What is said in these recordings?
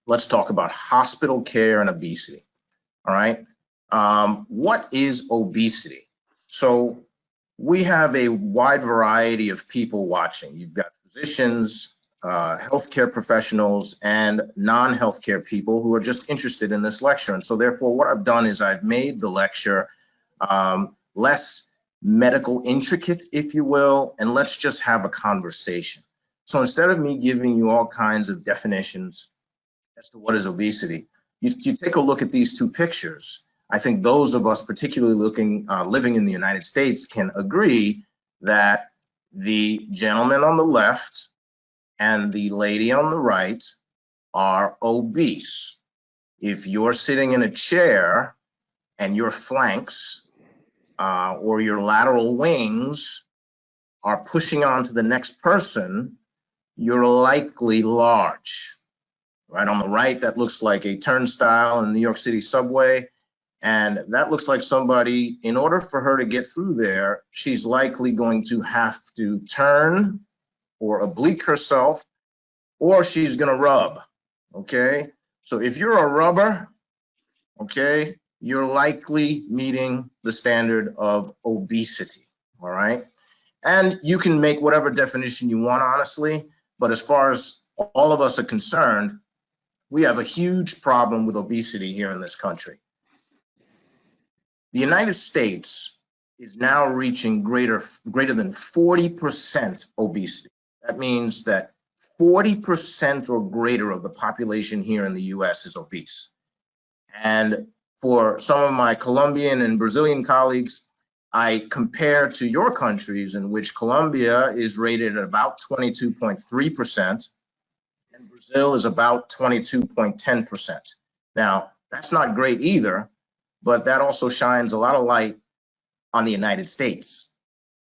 let's talk about hospital care and obesity. All right. What is obesity? So we have a wide variety of people watching. You've got physicians, healthcare professionals, and non-healthcare people who are just interested in this lecture. And so therefore, what I've done is I've made the lecture less medical intricate, if you will, and let's just have a conversation. So instead of me giving you all kinds of definitions as to what is obesity, you take a look at these two pictures. I think those of us particularly living in the United States can agree that the gentleman on the left and the lady on the right are obese. If you're sitting in a chair and your flanks or your lateral wings are pushing onto the next person, you're likely large. Right on the right, that looks like a turnstile in the New York City subway. And that looks like somebody, in order for her to get through there, she's likely going to have to turn or oblique herself, or she's going to rub. Okay. So if you're a rubber, okay, you're likely meeting the standard of obesity. All right. And you can make whatever definition you want, honestly. But as far as all of us are concerned, we have a huge problem with obesity here in this country. The United States is now reaching greater than 40% obesity. That means that 40% or greater of the population here in the US is obese. And for some of my Colombian and Brazilian colleagues, I compare to your countries in which Colombia is rated at about 22.3%, and Brazil is about 22.10%. Now, that's not great either, but that also shines a lot of light on the United States.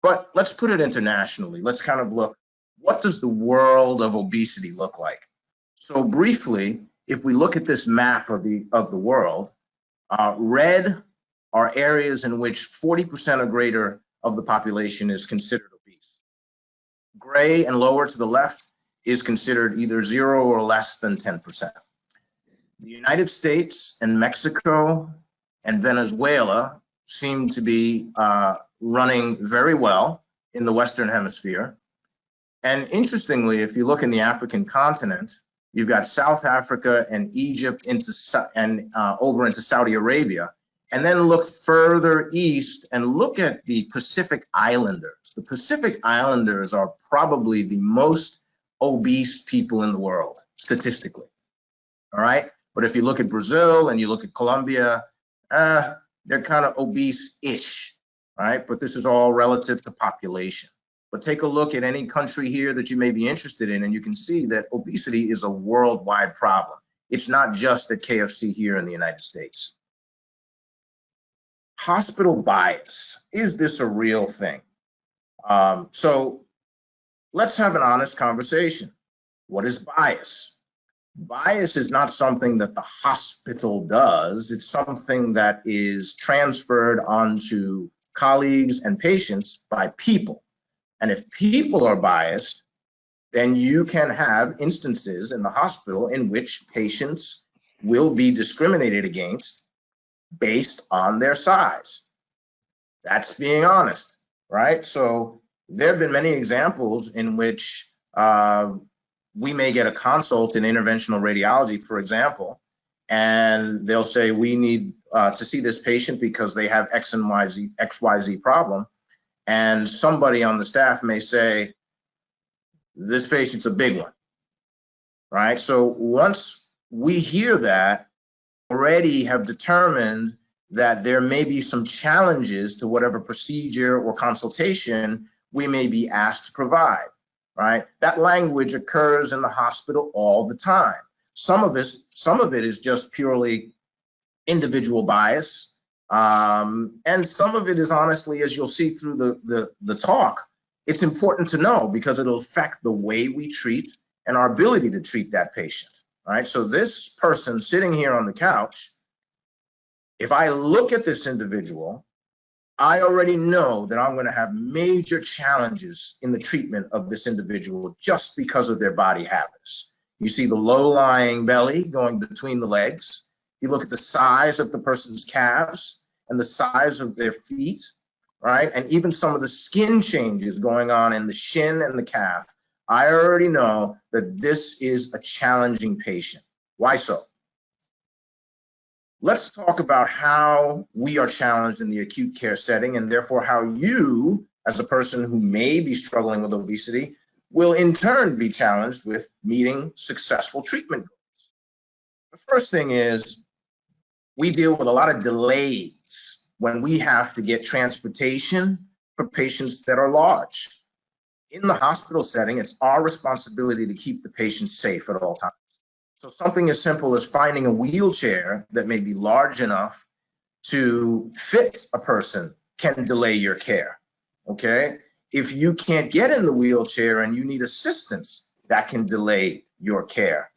But let's put it internationally. Let's kind of look, what does the world of obesity look like? So briefly, if we look at this map of the world, red are areas in which 40% or greater of the population is considered obese. Gray and lower to the left is considered either 0 or less than 10%. The United States and Mexico and Venezuela seem to be running very well in the Western Hemisphere. And interestingly, if you look in the African continent, you've got South Africa and Egypt over into Saudi Arabia, and then look further east and look at the Pacific Islanders. The Pacific Islanders are probably the most obese people in the world, statistically, all right? But if you look at Brazil and you look at Colombia, they're kind of obese-ish, right? But this is all relative to population. But take a look at any country here that you may be interested in, and you can see that obesity is a worldwide problem. It's not just at KFC here in the United States. Hospital bias, is this a real thing? So let's have an honest conversation. What is bias? Bias is not something that the hospital does. It's something that is transferred onto colleagues and patients by people. And if people are biased, then you can have instances in the hospital in which patients will be discriminated against based on their size. That's being honest, right? So there have been many examples in which we may get a consult in interventional radiology, for example, and they'll say, we need to see this patient because they have XYZ problem. And somebody on the staff may say, this patient's a big one, right? So once we hear that, already have determined that there may be some challenges to whatever procedure or consultation we may be asked to provide, right? That language occurs in the hospital all the time. Some of it is just purely individual bias. And some of it is honestly, as you'll see through the talk, it's important to know because it'll affect the way we treat and our ability to treat that patient, right? So this person sitting here on the couch, if I look at this individual, I already know that I'm going to have major challenges in the treatment of this individual just because of their body habits. You see the low-lying belly going between the legs. You look at the size of the person's calves and the size of their feet, right? And even some of the skin changes going on in the shin and the calf. I already know that this is a challenging patient. Why so? Let's talk about how we are challenged in the acute care setting, and therefore how you, as a person who may be struggling with obesity, will in turn be challenged with meeting successful treatment goals. The first thing is we deal with a lot of delays when we have to get transportation for patients that are large. In the hospital setting, it's our responsibility to keep the patient safe at all times. So something as simple as finding a wheelchair that may be large enough to fit a person can delay your care, okay? If you can't get in the wheelchair and you need assistance, that can delay your care.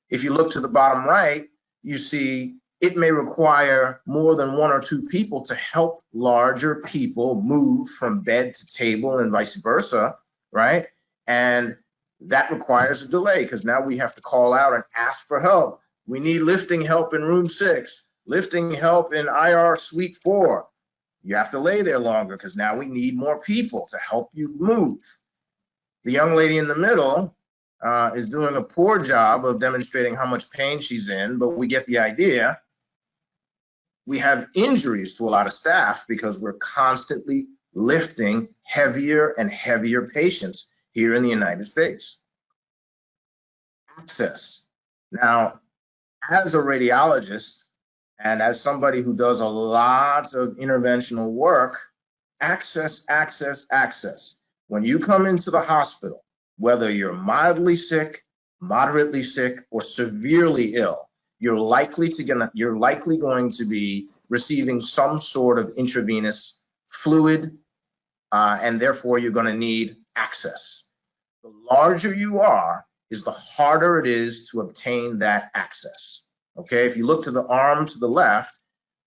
If you look to the bottom right, you see it may require more than one or two people to help larger people move from bed to table and vice versa, right? And that requires a delay because now we have to call out and ask for help. We need lifting help in room 6, lifting help in IR suite 4. You have to lay there longer because now we need more people to help you move. The young lady in the middle is doing a poor job of demonstrating how much pain she's in, but we get the idea. We have injuries to a lot of staff because we're constantly lifting heavier and heavier patients here in the United States. Access. Now, as a radiologist and as somebody who does a lot of interventional work, access. When you come into the hospital, whether you're mildly sick, moderately sick, or severely ill, you're likely going to be receiving some sort of intravenous fluid, and therefore you're going to need access. The larger you are, is the harder it is to obtain that access. Okay, if you look to the arm to the left,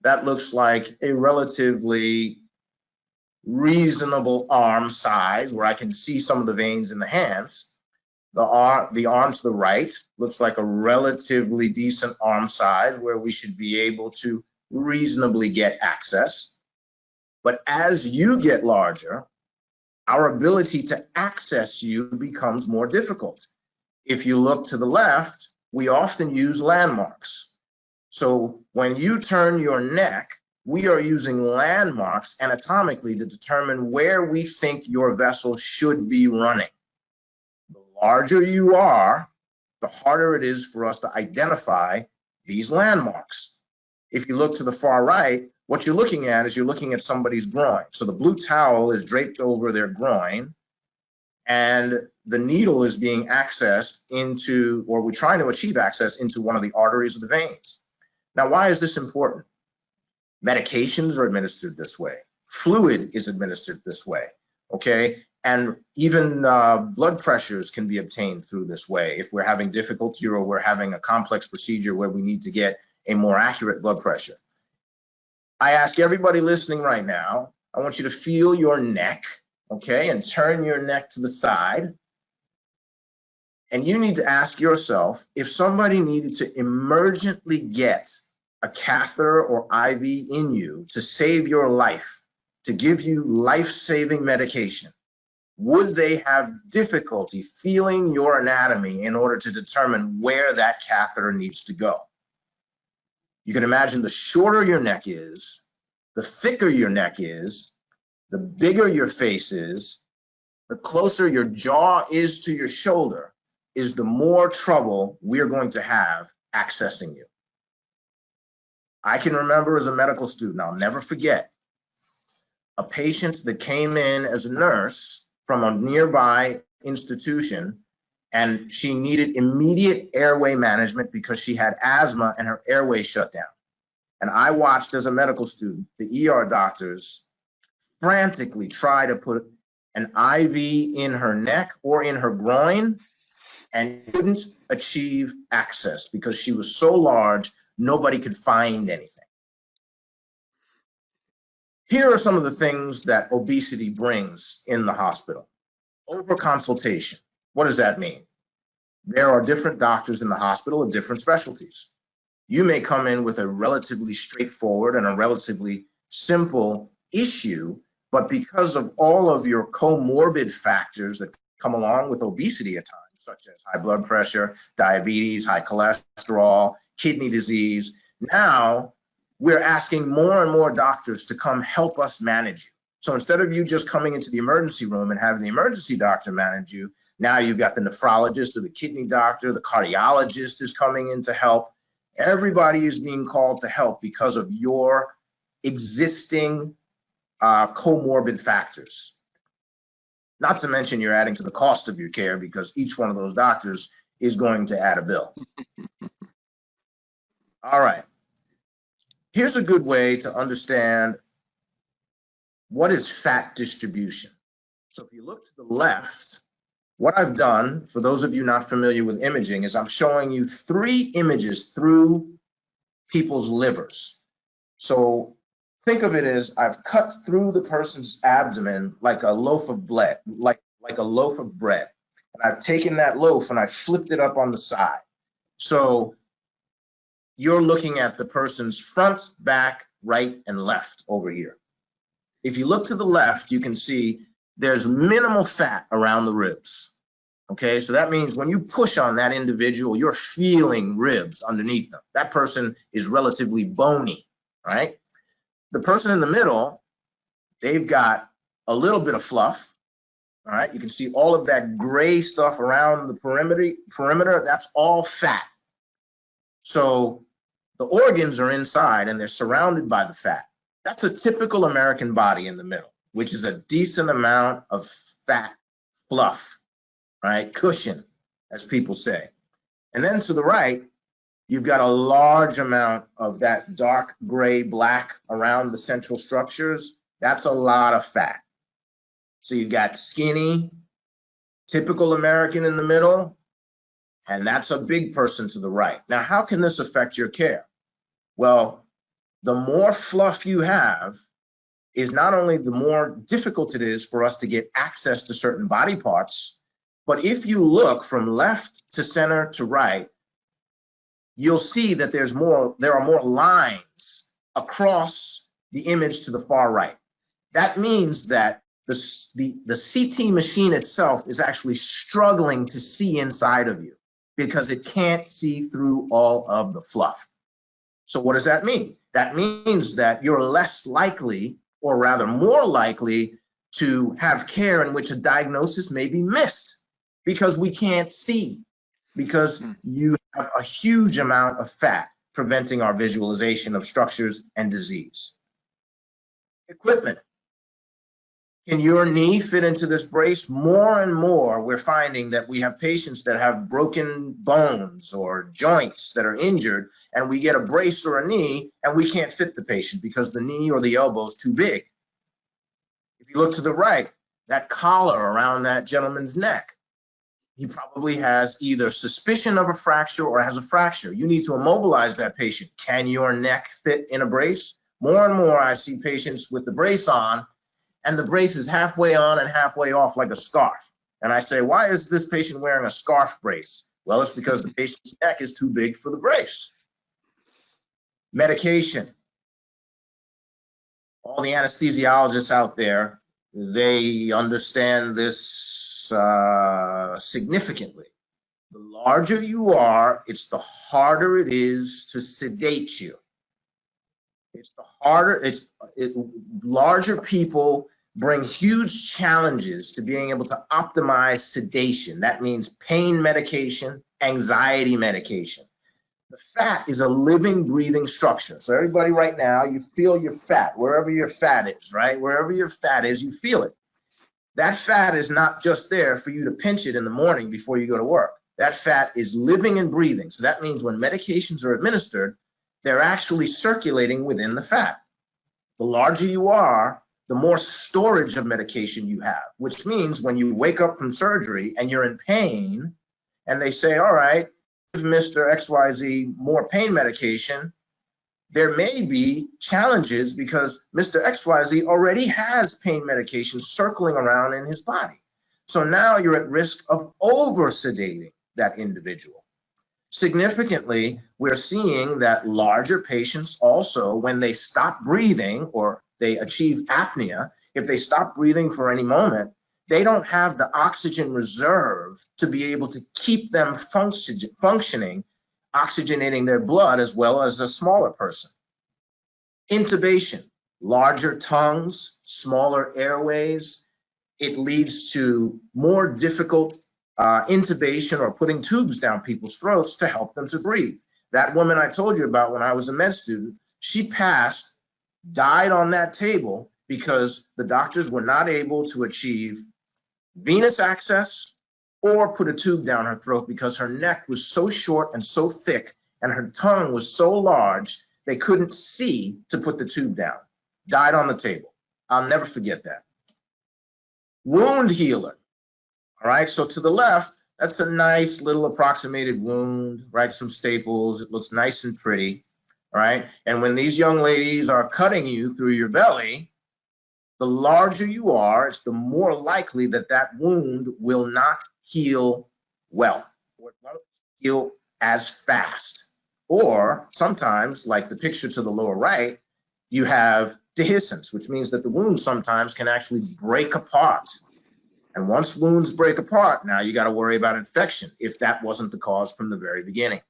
that looks like a relatively reasonable arm size where I can see some of the veins in the hands. The arm to the right looks like a relatively decent arm size where we should be able to reasonably get access. But as you get larger, our ability to access you becomes more difficult. If you look to the left, we often use landmarks. So when you turn your neck, we are using landmarks anatomically to determine where we think your vessel should be running. The larger you are, the harder it is for us to identify these landmarks. If you look to the far right, what you're looking at is you're looking at somebody's groin. So the blue towel is draped over their groin, and the needle is being accessed into, or we're trying to achieve access into one of the arteries or the veins. Now, why is this important? Medications are administered this way. Fluid is administered this way, okay? And even blood pressures can be obtained through this way if we're having difficulty or we're having a complex procedure where we need to get a more accurate blood pressure. I ask everybody listening right now, I want you to feel your neck, okay, and turn your neck to the side. And you need to ask yourself, if somebody needed to emergently get a catheter or IV in you to save your life, to give you life-saving medication, would they have difficulty feeling your anatomy in order to determine where that catheter needs to go? You can imagine the shorter your neck is, the thicker your neck is, the bigger your face is, the closer your jaw is to your shoulder, is the more trouble we're going to have accessing you. I can remember as a medical student, I'll never forget, a patient that came in as a nurse from a nearby institution, and she needed immediate airway management because she had asthma and her airway shut down. And I watched as a medical student, the ER doctors frantically try to put an IV in her neck or in her groin and couldn't achieve access because she was so large, nobody could find anything. Here are some of the things that obesity brings in the hospital. Over consultation. What does that mean? There are different doctors in the hospital of different specialties. You may come in with a relatively straightforward and a relatively simple issue, but because of all of your comorbid factors that come along with obesity at times, such as high blood pressure, diabetes, high cholesterol, kidney disease, now we're asking more and more doctors to come help us manage you. So instead of you just coming into the emergency room and having the emergency doctor manage you, now you've got the nephrologist or the kidney doctor, the cardiologist is coming in to help. Everybody is being called to help because of your existing comorbid factors. Not to mention you're adding to the cost of your care because each one of those doctors is going to add a bill. All right. Here's a good way to understand what is fat distribution. So if you look to the left, what I've done, for those of you not familiar with imaging, is I'm showing you 3 images through people's livers. So think of it as I've cut through the person's abdomen like a loaf of bread, like a loaf of bread. And I've taken that loaf and I flipped it up on the side. So you're looking at the person's front, back, right, and left over here. If you look to the left, you can see there's minimal fat around the ribs. Okay, so that means when you push on that individual, you're feeling ribs underneath them. That person is relatively bony, right? The person in the middle, they've got a little bit of fluff, all right? You can see all of that gray stuff around the perimeter, that's all fat. So the organs are inside and they're surrounded by the fat. That's a typical American body in the middle, which is a decent amount of fat fluff, right? Cushion, as people say. And then to the right, you've got a large amount of that dark gray black around the central structures. That's a lot of fat. So you've got skinny, typical American in the middle, and that's a big person to the right. Now, how can this affect your care? Well, the more fluff you have is not only the more difficult it is for us to get access to certain body parts, but if you look from left to center to right, you'll see that there are more lines across the image to the far right. That means that the CT machine itself is actually struggling to see inside of you because it can't see through all of the fluff. So what does that mean? That means that you're less likely, or rather more likely, to have care in which a diagnosis may be missed because we can't see, because you have a huge amount of fat preventing our visualization of structures and disease. Equipment. Can your knee fit into this brace? More and more, we're finding that we have patients that have broken bones or joints that are injured, and we get a brace or a knee, and we can't fit the patient because the knee or the elbow is too big. If you look to the right, that collar around that gentleman's neck, he probably has either suspicion of a fracture or has a fracture. You need to immobilize that patient. Can your neck fit in a brace? More and more, I see patients with the brace on, and the brace is halfway on and halfway off like a scarf. And I say, why is this patient wearing a scarf brace? Well, it's because the patient's neck is too big for the brace. Medication. All the anesthesiologists out there, they understand this significantly. The larger you are, it's the harder it is to sedate you. Larger people bring huge challenges to being able to optimize sedation. That means pain medication, anxiety medication. The fat is a living, breathing structure. So everybody right now, you feel your fat, wherever your fat is, right? Wherever your fat is, you feel it. That fat is not just there for you to pinch it in the morning before you go to work. That fat is living and breathing. So that means when medications are administered, they're actually circulating within the fat. The larger you are, the more storage of medication you have, which means when you wake up from surgery and you're in pain, and they say, all right, give Mr. XYZ more pain medication, there may be challenges because Mr. XYZ already has pain medication circling around in his body. So now you're at risk of over-sedating that individual. Significantly, we're seeing that larger patients also, when they stop breathing or they achieve apnea, if they stop breathing for any moment, they don't have the oxygen reserve to be able to keep them functioning, oxygenating their blood as well as a smaller person. Intubation, larger tongues, smaller airways, it leads to more difficult intubation or putting tubes down people's throats to help them to breathe. That woman I told you about when I was a med student, she passed, died on that table because the doctors were not able to achieve venous access or put a tube down her throat because her neck was so short and so thick and her tongue was so large they couldn't see to put the tube down. Died on the table. I'll never forget that. Wound healer. All right, so to the left, that's a nice little approximated wound, right? Some staples, it looks nice and pretty, all right? And when these young ladies are cutting you through your belly, the larger you are, it's the more likely that that wound will not heal well, or it won't heal as fast. Or sometimes, like the picture to the lower right, you have dehiscence, which means that the wound sometimes can actually break apart. And once wounds break apart, now you got to worry about infection if that wasn't the cause from the very beginning.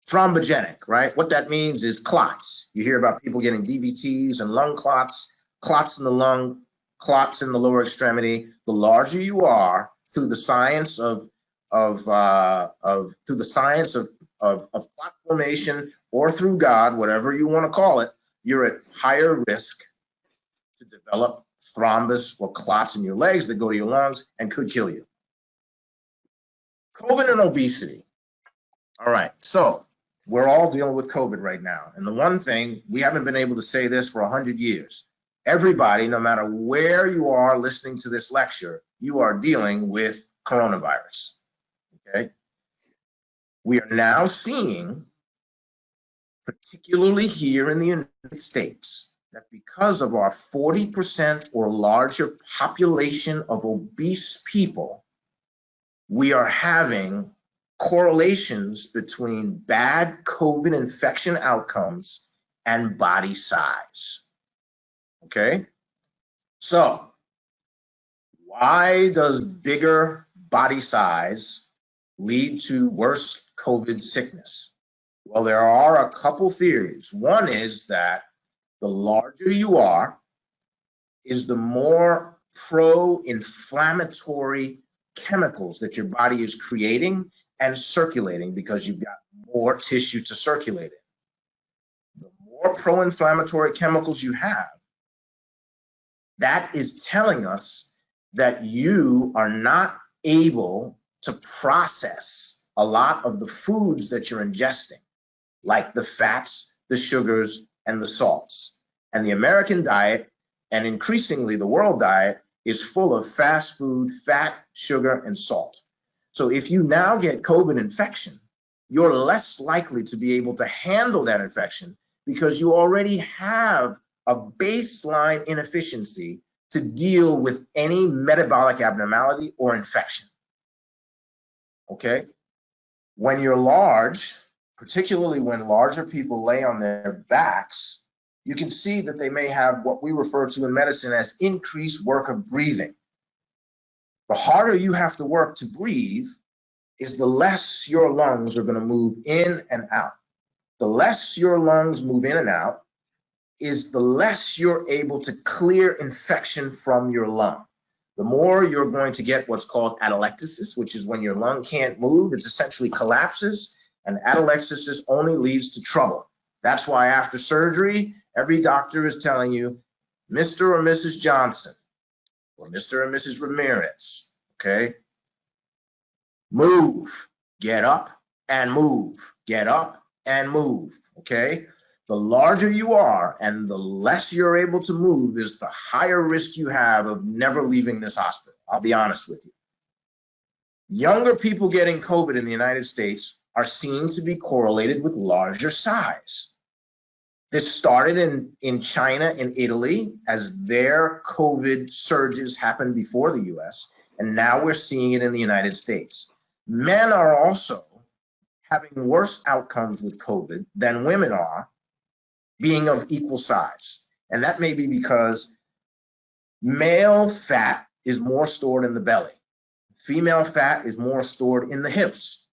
Thrombogenic, right? What that means is clots. You hear about people getting DVTs and lung clots, clots in the lung, clots in the lower extremity. The larger you are, through the science of clot formation or through God, whatever you want to call it, you're at higher risk to develop thrombus or clots in your legs that go to your lungs and could kill you. COVID and obesity. All right, so we're all dealing with COVID right now. And the one thing, we haven't been able to say this for 100 years. Everybody, no matter where you are listening to this lecture, you are dealing with coronavirus, okay? We are now seeing, particularly here in the United States, that because of our 40% or larger population of obese people, we are having correlations between bad COVID infection outcomes and body size. Okay? So, why does bigger body size lead to worse COVID sickness? Well, there are a couple theories. One is that the larger you are, is the more pro-inflammatory chemicals that your body is creating and circulating because you've got more tissue to circulate it. The more pro-inflammatory chemicals you have, that is telling us that you are not able to process a lot of the foods that you're ingesting, like the fats, the sugars, and the salts. And the American diet, and increasingly the world diet, is full of fast food, fat, sugar, and salt. So if you now get COVID infection, you're less likely to be able to handle that infection because you already have a baseline inefficiency to deal with any metabolic abnormality or infection. Okay? When you're large, particularly when larger people lay on their backs, you can see that they may have what we refer to in medicine as increased work of breathing. The harder you have to work to breathe is the less your lungs are going to move in and out. The less your lungs move in and out is the less you're able to clear infection from your lung. The more you're going to get what's called atelectasis, which is when your lung can't move, it essentially collapses, and atelectasis only leads to trouble. That's why after surgery, every doctor is telling you, Mr. or Mrs. Johnson, or Mr. and Mrs. Ramirez, okay? Move, get up and move, get up and move, okay? The larger you are and the less you're able to move is the higher risk you have of never leaving this hospital. I'll be honest with you. Younger people getting COVID in the United States are seen to be correlated with larger size. This started in China and Italy as their COVID surges happened before the US, and now we're seeing it in the United States. Men are also having worse outcomes with COVID than women are, being of equal size. And that may be because male fat is more stored in the belly. Female fat is more stored in the hips.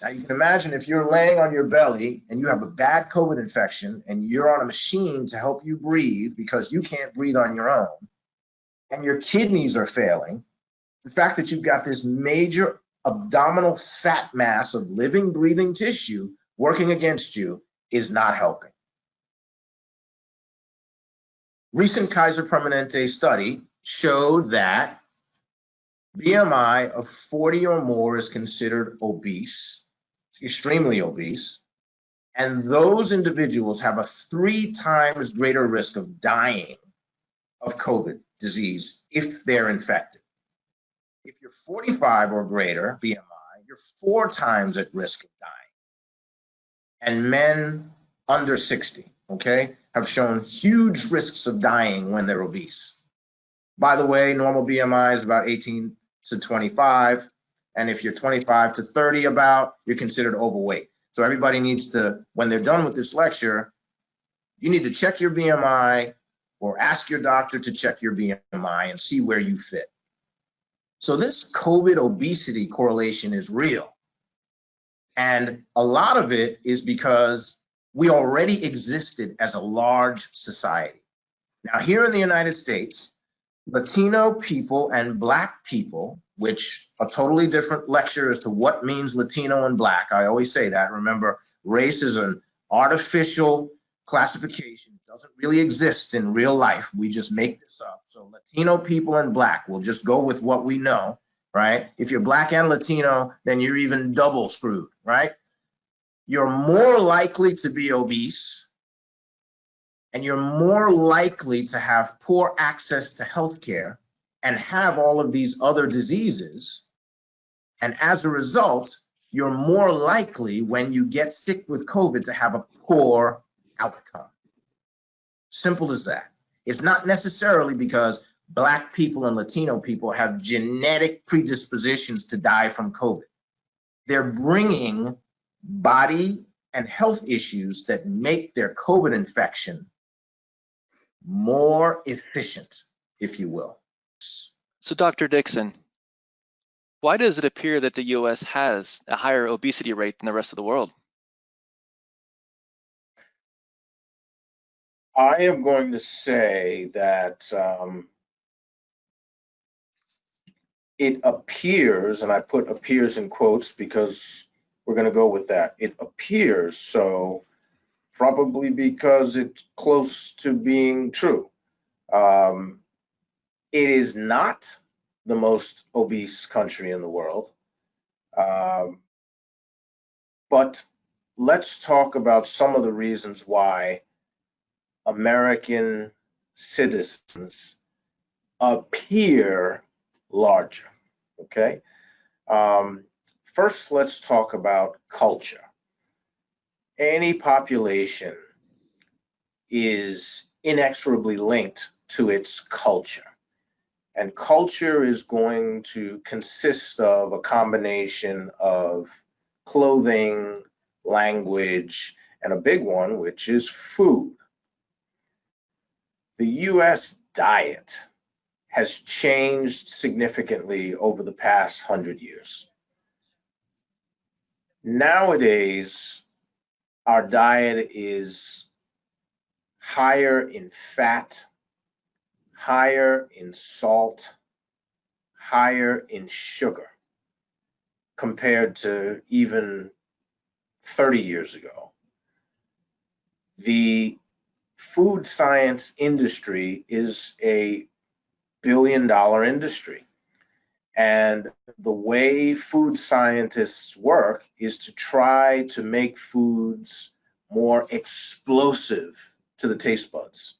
Now you can imagine if you're laying on your belly and you have a bad COVID infection and you're on a machine to help you breathe because you can't breathe on your own and your kidneys are failing, the fact that you've got this major abdominal fat mass of living, breathing tissue working against you is not helping. Recent Kaiser Permanente study showed that BMI of 40 or more is considered obese, extremely obese, and those individuals have a 3 times greater risk of dying of COVID disease if they're infected. If you're 45 or greater BMI, you're 4 times at risk of dying. And men under 60, okay, have shown huge risks of dying when they're obese. By the way, normal BMI is about 18 to 25. And if you're 25 to 30 about, you're considered overweight. So everybody needs to, when they're done with this lecture, you need to check your BMI or ask your doctor to check your BMI and see where you fit. So this COVID obesity correlation is real. And a lot of it is because we already existed as a large society. Now, here in the United States, Latino people and Black people, which a totally different lecture as to what means Latino and Black. I always say that. Remember, race is an artificial classification. It doesn't really exist in real life. We just make this up. So Latino people and Black, we'll just go with what we know, right? If you're Black and Latino, then you're even double screwed, right? You're more likely to be obese, and you're more likely to have poor access to healthcare and have all of these other diseases. And as a result, you're more likely when you get sick with COVID to have a poor outcome. Simple as that. It's not necessarily because Black people and Latino people have genetic predispositions to die from COVID. They're bringing body and health issues that make their COVID infection more efficient, if you will. So Dr. Dixon, why does it appear that the US has a higher obesity rate than the rest of the world? I am going to say that it appears, and I put appears in quotes because we're going to go with that. It appears so, probably because it's close to being true. It is not the most obese country in the world. But let's talk about some of the reasons why American citizens appear larger, okay? First, let's talk about culture. Any population is inexorably linked to its culture. And culture is going to consist of a combination of clothing, language, and a big one, which is food. The US diet has changed significantly over the past 100 years. Nowadays, our diet is higher in fat, higher in salt, higher in sugar compared to even 30 years ago. The food science industry is a billion-dollar industry. And the way food scientists work is to try to make foods more explosive to the taste buds.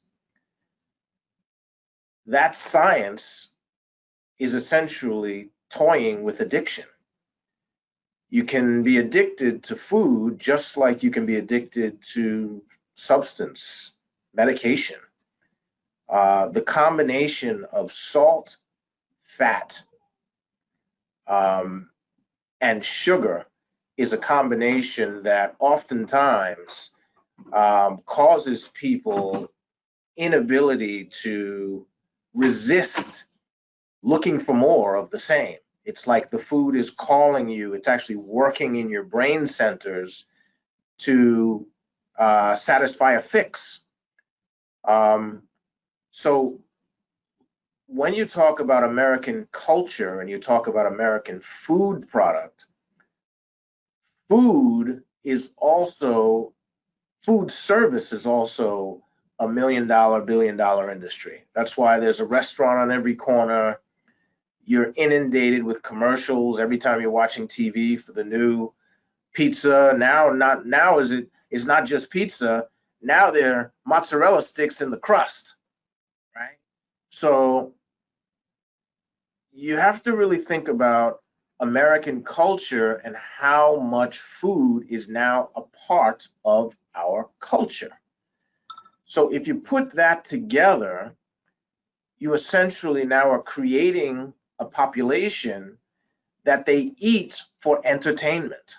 That science is essentially toying with addiction. You can be addicted to food just like you can be addicted to substance, medication. The combination of salt, fat, and and sugar is a combination that oftentimes causes people inability to resist looking for more of the same. It's like the food is calling you. It's actually working in your brain centers to satisfy a fix. So when you talk about American culture and you talk about American food product, food service is also a $1 million, $1 billion industry. That's why there's a restaurant on every corner. You're inundated with commercials every time you're watching TV for the new pizza. Now it's not just pizza. Now there are mozzarella sticks in the crust, right? So you have to really think about American culture and how much food is now a part of our culture. So if you put that together, you essentially now are creating a population that they eat for entertainment.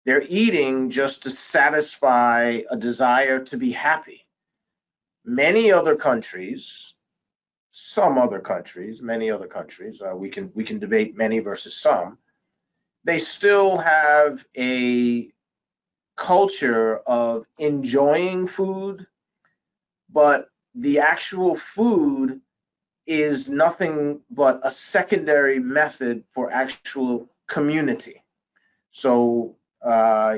They're eating just to satisfy a desire to be happy. Many other countries, many other countries, we can debate many versus some, they still have a culture of enjoying food, but the actual food is nothing but a secondary method for actual community. So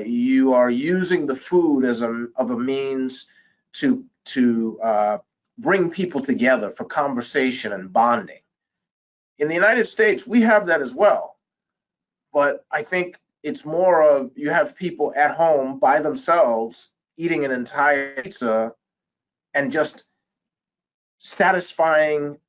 you are using the food as a means to bring people together for conversation and bonding. In the United States, we have that as well, but I think it's more of you have people at home by themselves eating an entire pizza and just satisfying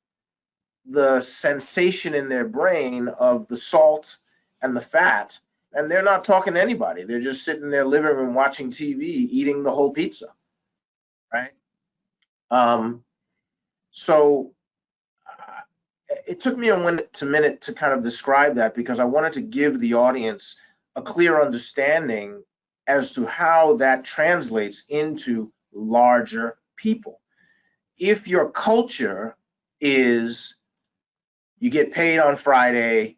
the sensation in their brain of the salt and the fat, and they're not talking to anybody. They're just sitting in their living room watching TV, eating the whole pizza, right? So it took me a minute to kind of describe that because I wanted to give the audience a clear understanding as to how that translates into larger people. If your culture is you get paid on Friday,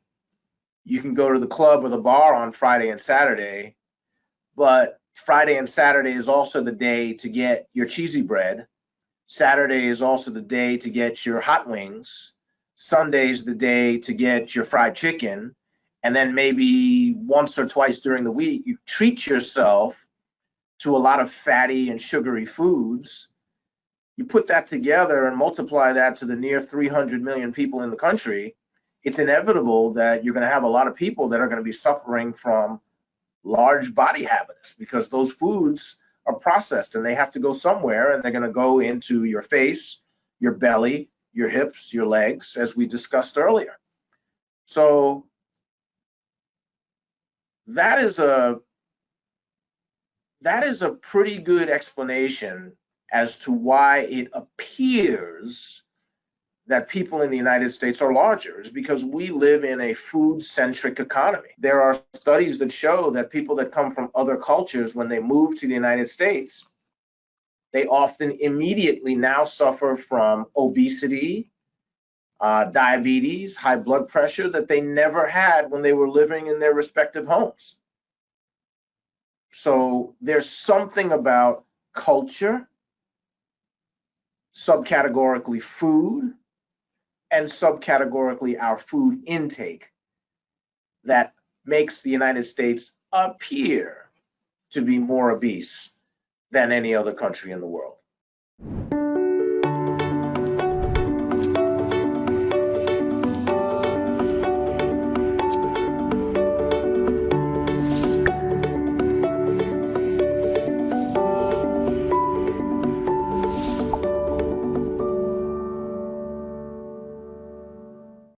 you can go to the club or the bar on Friday and Saturday, but Friday and Saturday is also the day to get your cheesy bread. Saturday is also the day to get your hot wings. Sunday is the day to get your fried chicken. And then maybe once or twice during the week, you treat yourself to a lot of fatty and sugary foods. You put that together and multiply that to the near 300 million people in the country, it's inevitable that you're going to have a lot of people that are going to be suffering from large body habits because those foods are processed and they have to go somewhere, and they're going to go into your face, your belly, your hips, your legs, as we discussed earlier. So that is a pretty good explanation as to why it appears that people in the United States are larger, is because we live in a food-centric economy. There are studies that show that people that come from other cultures, when they move to the United States, they often immediately now suffer from obesity, diabetes, high blood pressure that they never had when they were living in their respective homes. So there's something about culture, subcategorically food, and subcategorically our food intake that makes the United States appear to be more obese than any other country in the world.